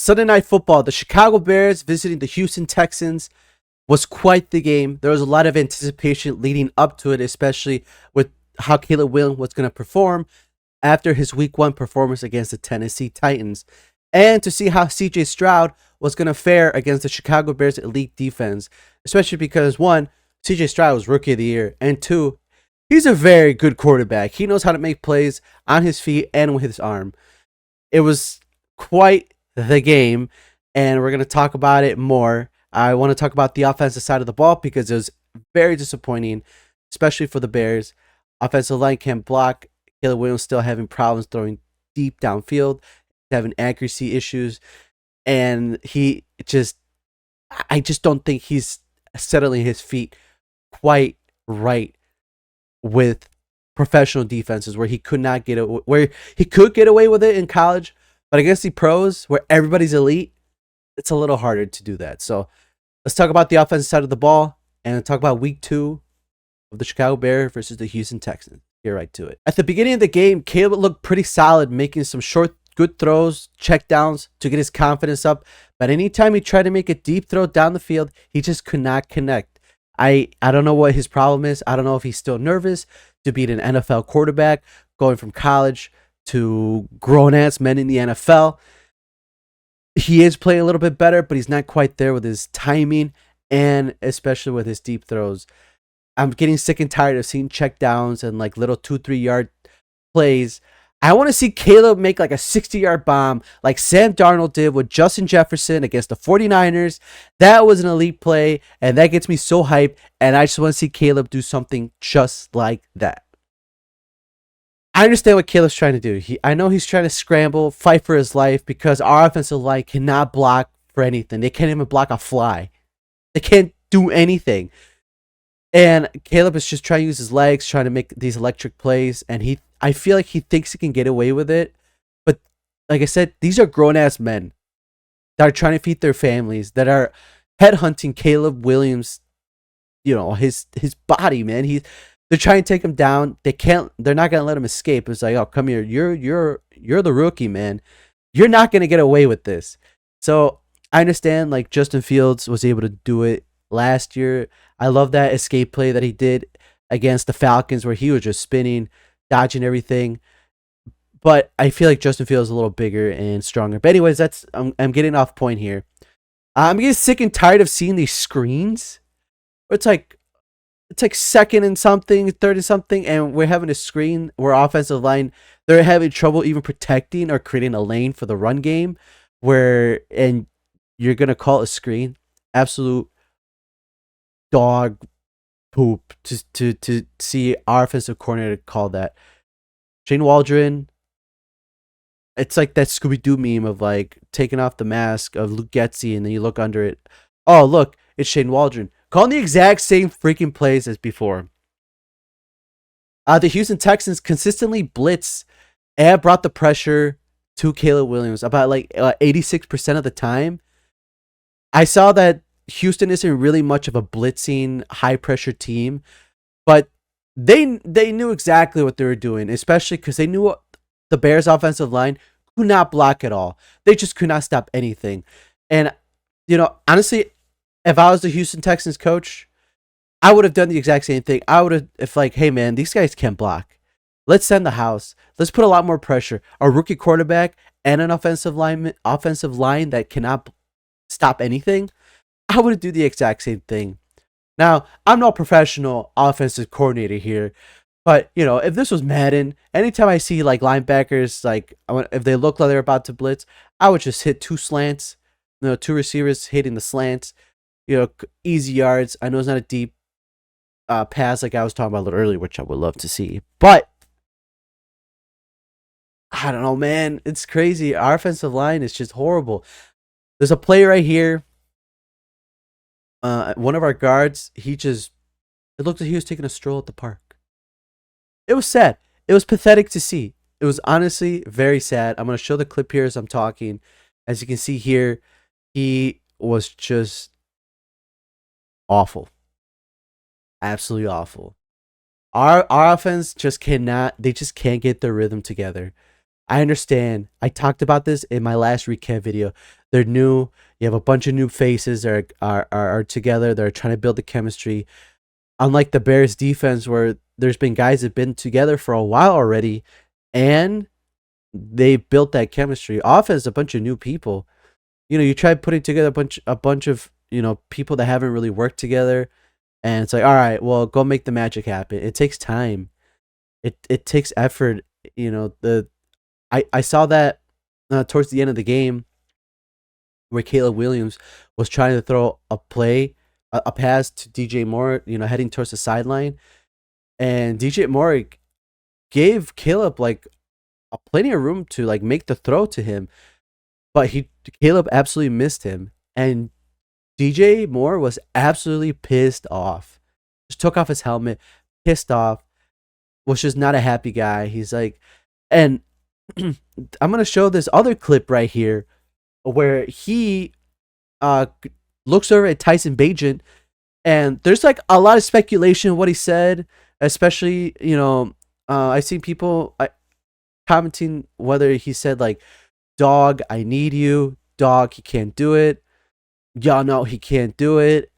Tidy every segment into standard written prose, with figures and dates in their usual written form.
Sunday Night Football, the Chicago Bears visiting the Houston Texans was quite the game. There was a lot of anticipation leading up to it, especially with how Caleb Williams was going to perform after his week one performance against the Tennessee Titans, and to see how CJ Stroud was going to fare against the Chicago Bears elite defense, especially because one, CJ Stroud was rookie of the year, and two, he's a very good quarterback. He knows how to make plays on his feet and with his arm. It was quite the game, and we're going to talk about it more. I want to talk about the offensive side of the ball because it was very disappointing, especially for the Bears. Offensive line can't block. Caleb Williams still having problems throwing deep downfield, having accuracy issues, and I just don't think he's settling his feet quite right with professional defenses where he could not get where he could get away with it in college, but against the pros where everybody's elite, it's a little harder to do that. So let's talk about the offensive side of the ball and talk about week 2 of the Chicago Bears versus the Houston Texans. Get right to it. At the beginning of the game, Caleb looked pretty solid, making some short, good throws, check downs to get his confidence up. But anytime he tried to make a deep throw down the field, he just could not connect. I don't know what his problem is. I don't know if he's still nervous to beat an NFL quarterback going from college to grown-ass men in the NFL. He is playing a little bit better, but he's not quite there with his timing and especially with his deep throws. I'm getting sick and tired of seeing check downs and like little 2-3 yard plays. I want to see Caleb make like a 60-yard bomb like Sam Darnold did with Justin Jefferson against the 49ers. That was an elite play, and that gets me so hyped, and I just want to see Caleb do something just like that. I understand what Caleb's trying to do. I know he's trying to scramble, fight for his life, because our offensive line cannot block for anything. They can't even block a fly. They can't do anything. And Caleb is just trying to use his legs, trying to make these electric plays, and I feel like he thinks he can get away with it. But like I said, these are grown-ass men that are trying to feed their families, that are headhunting Caleb Williams, his body, man. They're trying to take him down. They're not gonna let him escape. It's like, oh, come here. You're the rookie, man. You're not gonna get away with this. So I understand like Justin Fields was able to do it last year. I love that escape play that he did against the Falcons where he was just spinning, dodging everything. But I feel like Justin Fields is a little bigger and stronger. But anyways, I'm getting off point here. I'm getting sick and tired of seeing these screens where it's like second and something, third and something, and we're having a screen where offensive line, they're having trouble even protecting or creating a lane for the run game, and you're gonna call it a screen. Absolute dog poop to see our offensive coordinator call that. Shane Waldron, it's like that Scooby-Doo meme of like taking off the mask of Luke Getzey and then you look under it. Oh, look, it's Shane Waldron. Calling the exact same freaking plays as before. The Houston Texans consistently blitz and brought the pressure to Caleb Williams about like 86% of the time. I saw that Houston isn't really much of a blitzing, high-pressure team, but they knew exactly what they were doing, especially because they knew the Bears' offensive line could not block at all. They just could not stop anything. And, honestly, if I was the Houston Texans coach, I would have done the exact same thing. I would have, if like, hey, man, these guys can't block. Let's send the house. Let's put a lot more pressure. A rookie quarterback and an offensive line that cannot stop anything. I would do the exact same thing. Now, I'm no professional offensive coordinator here, but, if this was Madden, anytime I see, like, linebackers, like, if they look like they're about to blitz, I would just hit 2 slants, 2 receivers hitting the slants, easy yards. I know it's not a deep pass like I was talking about a little earlier, which I would love to see, but I don't know, man. It's crazy. Our offensive line is just horrible. There's a play right here. One of our guards, it looked like he was taking a stroll at the park. It was sad. It was pathetic to see. It was honestly very sad. I'm going to show the clip here as I'm talking. As you can see here, he was just awful. Absolutely awful. Our offense just can't get their rhythm together. I understand. I talked about this in my last recap video. They're new. You have a bunch of new faces that are together. They're trying to build the chemistry. Unlike the Bears defense, where there's been guys that have been together for a while already, and they built that chemistry. Offense, a bunch of new people. You try putting together a bunch of people that haven't really worked together, and it's like, all right, well, go make the magic happen. It takes time. It takes effort. The I saw that towards the end of the game where Caleb Williams was trying to throw a pass to DJ Moore, heading towards the sideline, and DJ Moore gave Caleb like plenty of room to like make the throw to him, but Caleb absolutely missed him, and DJ Moore was absolutely pissed off. Just took off his helmet, pissed off, was just not a happy guy. He's like, and I'm gonna show this other clip right here where he looks over at Tyson Bagent, and there's like a lot of speculation of what he said, especially I've seen people commenting whether he said like, "Dog, I need you. Dog, he can't do it. Y'all know he can't do it."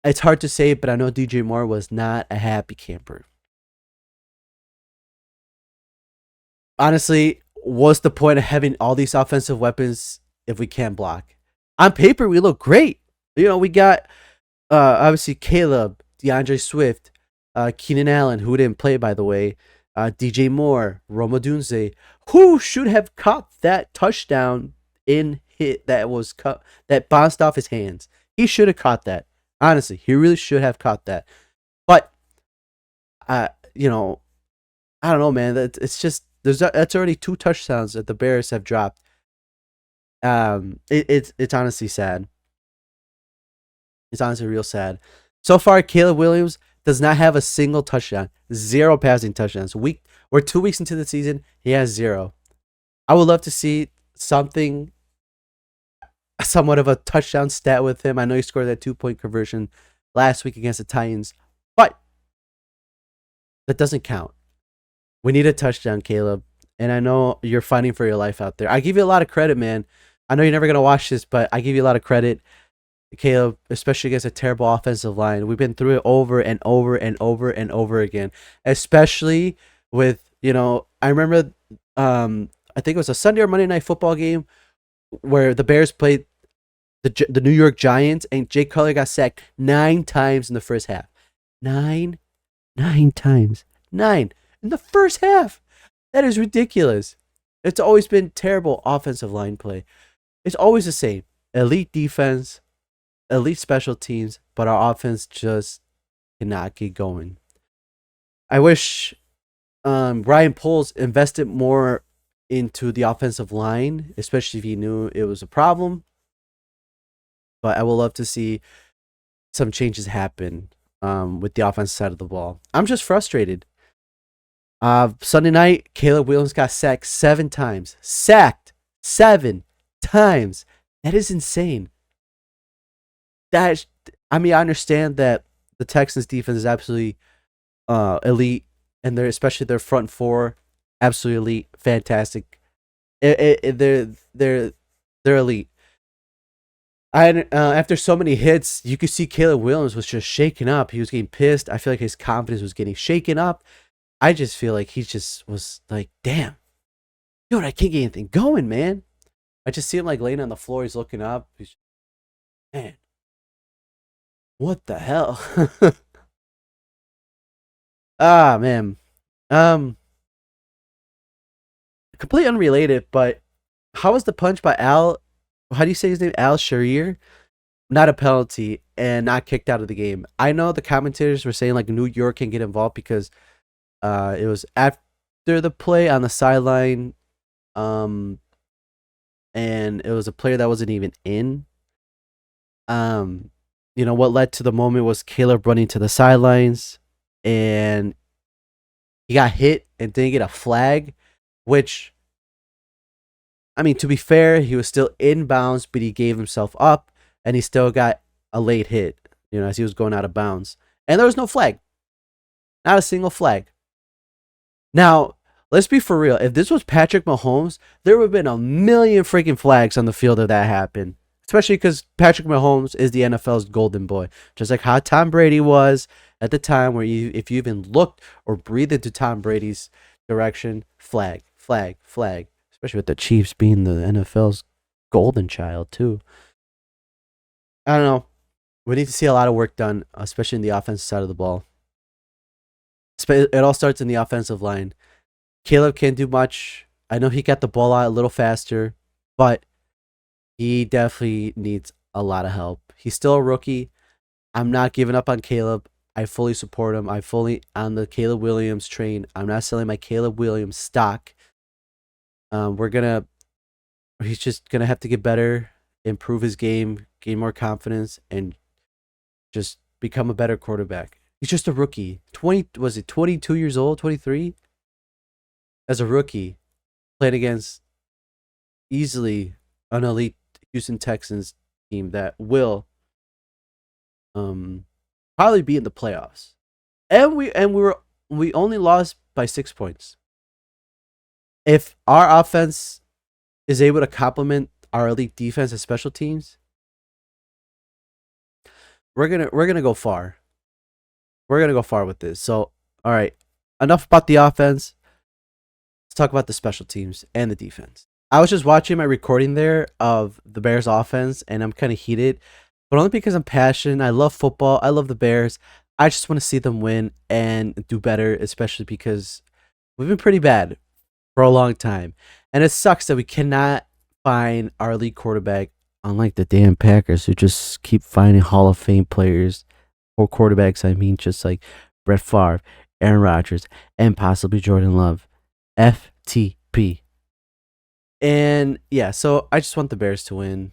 It's hard to say, but I know DJ Moore was not a happy camper. Honestly, what's the point of having all these offensive weapons if we can't block? On paper, we look great. We got obviously Caleb, DeAndre Swift, Keenan Allen, who didn't play by the way, DJ Moore, Roma Dunze, who should have caught that touchdown in hit that was cut that bounced off his hands. He should have caught that. Honestly, he really should have caught that. But uh, you know, I don't know, man. It's just that's already two touchdowns that the Bears have dropped. It's honestly sad. It's honestly real sad. So far, Caleb Williams does not have a single touchdown. Zero passing touchdowns. We're 2 weeks into the season. He has zero. I would love to see something, somewhat of a touchdown stat with him. I know he scored that 2-point conversion last week against the Titans, but that doesn't count. We need a touchdown, Caleb. And I know you're fighting for your life out there. I give you a lot of credit, man. I know you're never going to watch this, but I give you a lot of credit, Caleb, especially against a terrible offensive line. We've been through it over and over and over and over again, especially with, I remember, I think it was a Sunday or Monday night football game where the Bears played the New York Giants, and Jay Cutler got sacked 9 times in the first half. Nine times. 9 in the first half. That is ridiculous. It's always been terrible offensive line play. It's always the same. Elite defense, elite special teams, but our offense just cannot get going. I wish Ryan Poles invested more into the offensive line, especially if he knew it was a problem. But I would love to see some changes happen with the offensive side of the ball. I'm just frustrated. Sunday night, Caleb Williams got sacked 7 times. Sacked 7 times. That is insane. I understand that the Texans defense is absolutely elite, and especially their front four, absolutely elite, fantastic. They're elite. After so many hits, you could see Caleb Williams was just shaken up. He was getting pissed. I feel like his confidence was getting shaken up. I just feel like he just was like, damn, dude, I can't get anything going, man. I just see him like laying on the floor. He's looking up. Man, what the hell? Man. Completely unrelated, but how was the punch by Al? How do you say his name? Al Sharir? Not a penalty and not kicked out of the game. I know the commentators were saying like New York can get involved because it was after the play on the sideline, and it was a player that wasn't even in. What led to the moment was Caleb running to the sidelines, and he got hit and didn't get a flag, which, I mean, to be fair, he was still in bounds, but he gave himself up, and he still got a late hit, as he was going out of bounds. And there was no flag. Not a single flag. Now, let's be for real. If this was Patrick Mahomes, there would have been a million freaking flags on the field if that happened. Especially because Patrick Mahomes is the NFL's golden boy, just like how Tom Brady was at the time. Where if you even looked or breathed into Tom Brady's direction, flag, flag, flag. Especially with the Chiefs being the NFL's golden child too. I don't know. We need to see a lot of work done, especially in the offensive side of the ball. It all starts in the offensive line. Caleb can't do much. I know he got the ball out a little faster, but he definitely needs a lot of help. He's still a rookie. I'm not giving up on Caleb. I fully support him. I'm fully on the Caleb Williams train. I'm not selling my Caleb Williams stock. We're gonna. He's just gonna have to get better, improve his game, gain more confidence, and just become a better quarterback. He's just a rookie. 22 years old, 23? As a rookie, playing against easily an elite Houston Texans team that will probably be in the playoffs. And we only lost by 6 points. If our offense is able to complement our elite defense and special teams, we're gonna go far. We're gonna go far with this. So, all right, enough about the offense. Let's talk about the special teams and the defense. I was just watching my recording there of the Bears offense, and I'm kind of heated, but only because I'm passionate. I love football. I love the Bears. I just want to see them win and do better, especially because we've been pretty bad for a long time. And it sucks that we cannot find our elite quarterback, unlike the damn Packers, who just keep finding Hall of Fame players or quarterbacks. I mean, just like Brett Favre, Aaron Rodgers, and possibly Jordan Love. FTP. And yeah, so I just want the Bears to win.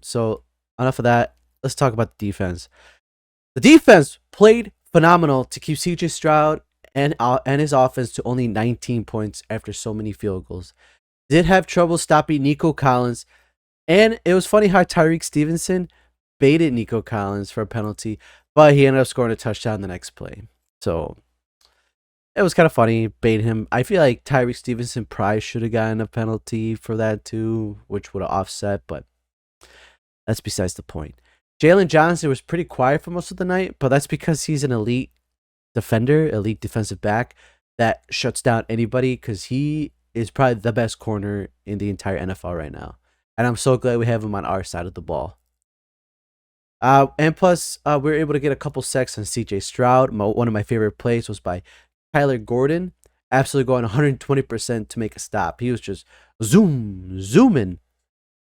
So enough of that. Let's talk about the defense. The defense played phenomenal to keep CJ Stroud and his offense to only 19 points after so many field goals. Did have trouble stopping Nico Collins, and it was funny how Tyreek Stevenson baited Nico Collins for a penalty, but he ended up scoring a touchdown the next play. So it was kind of funny, bait him. I feel like Tyreek Stevenson probably should have gotten a penalty for that too, which would have offset, but that's besides the point. Jalen Johnson was pretty quiet for most of the night, but that's because he's an elite defender, elite defensive back that shuts down anybody because he is probably the best corner in the entire NFL right now. And I'm so glad we have him on our side of the ball. And plus, we were able to get a couple sacks on CJ Stroud. One of my favorite plays was by Kyler Gordon, absolutely going 120% to make a stop. He was just zooming.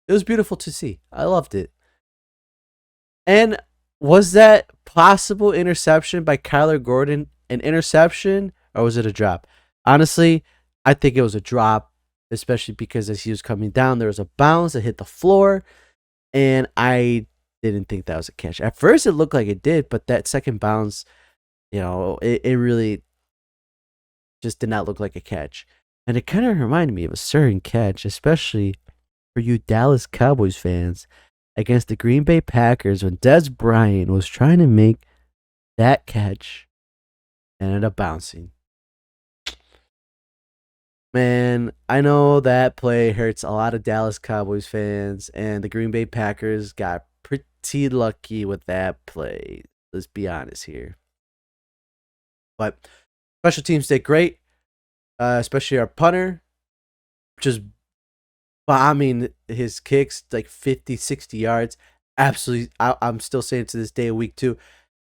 It was beautiful to see. I loved it. And was that possible interception by Kyler Gordon an interception or was it a drop? Honestly, I think it was a drop, especially because as he was coming down, there was a bounce that hit the floor, and I didn't think that was a catch. At first, it looked like it did, but that second bounce, it really just did not look like a catch. And it kind of reminded me of a certain catch, especially for you Dallas Cowboys fans, against the Green Bay Packers when Dez Bryant was trying to make that catch and ended up bouncing. Man, I know that play hurts a lot of Dallas Cowboys fans, and the Green Bay Packers got pretty lucky with that play. Let's be honest here. But special teams did great, especially our punter, just bombing his kicks like 50, 60 yards. Absolutely, I'm still saying to this day, week 2,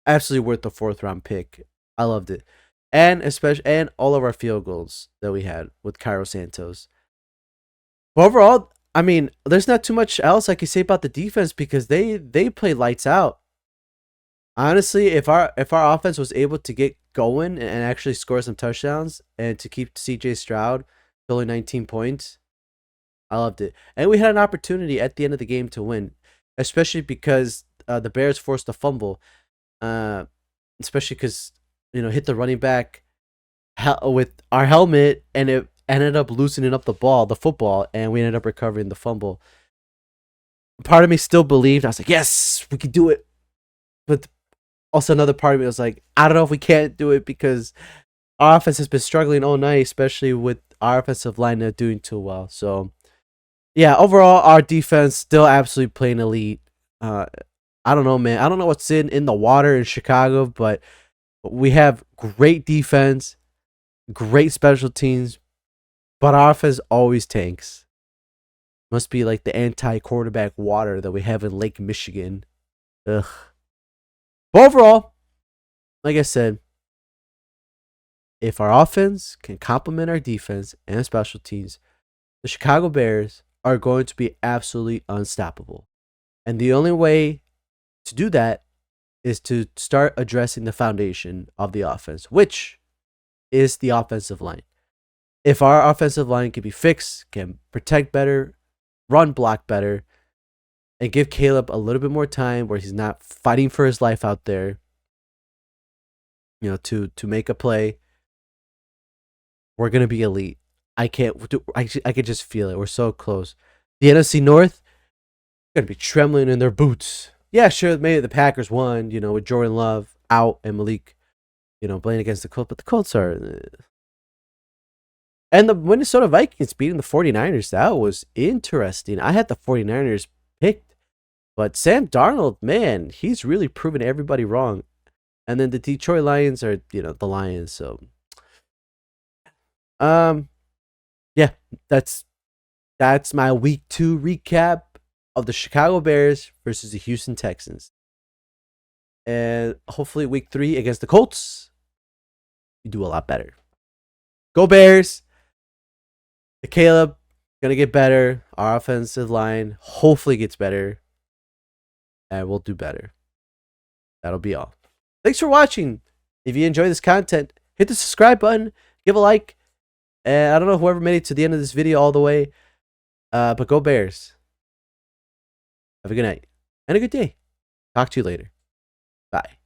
absolutely worth the 4th-round pick. I loved it. And all of our field goals that we had with Cairo Santos. But overall, I mean, there's not too much else I can say about the defense because they play lights out. Honestly, if our offense was able to get going and actually score some touchdowns and to keep CJ Stroud to only 19 points, I loved it. And we had an opportunity at the end of the game to win, especially because the Bears forced a fumble. Especially because hit the running back with our helmet, and it ended up loosening up the football, and we ended up recovering the fumble. Part of me still believed. I was like, yes, we could do it. But also another part of me was like, I don't know if we can't do it because our offense has been struggling all night, especially with our offensive line not doing too well. So yeah, overall, our defense still absolutely playing elite. Uh, I don't know, man. I don't know what's in the water in Chicago, but we have great defense, great special teams, but our offense always tanks. Must be like the anti-quarterback water that we have in Lake Michigan. Ugh. But overall, like I said, if our offense can complement our defense and special teams, the Chicago Bears are going to be absolutely unstoppable. And the only way to do that is to start addressing the foundation of the offense, which is the offensive line. If our offensive line can be fixed, can protect better, run block better, and give Caleb a little bit more time where he's not fighting for his life out there, to make a play, we're gonna be elite. I can't. I could just feel it. We're so close. The NFC North gonna be trembling in their boots. Yeah, sure. Maybe the Packers won. With Jordan Love out and Malik, playing against the Colts, but the Colts are. And the Minnesota Vikings beating the 49ers, that was interesting. I had the 49ers picked, but Sam Darnold, man, he's really proven everybody wrong. And then the Detroit Lions are, the Lions. So, um, yeah, that's my week 2 recap of the Chicago Bears versus the Houston Texans. And hopefully week 3 against the Colts, you do a lot better. Go Bears! The Caleb gonna get better. Our offensive line hopefully gets better, and we'll do better. That'll be all. Thanks for watching. If you enjoy this content, hit the subscribe button, give a like, and I don't know whoever made it to the end of this video all the way, but go Bears. Have a good night and a good day. Talk to you later. Bye.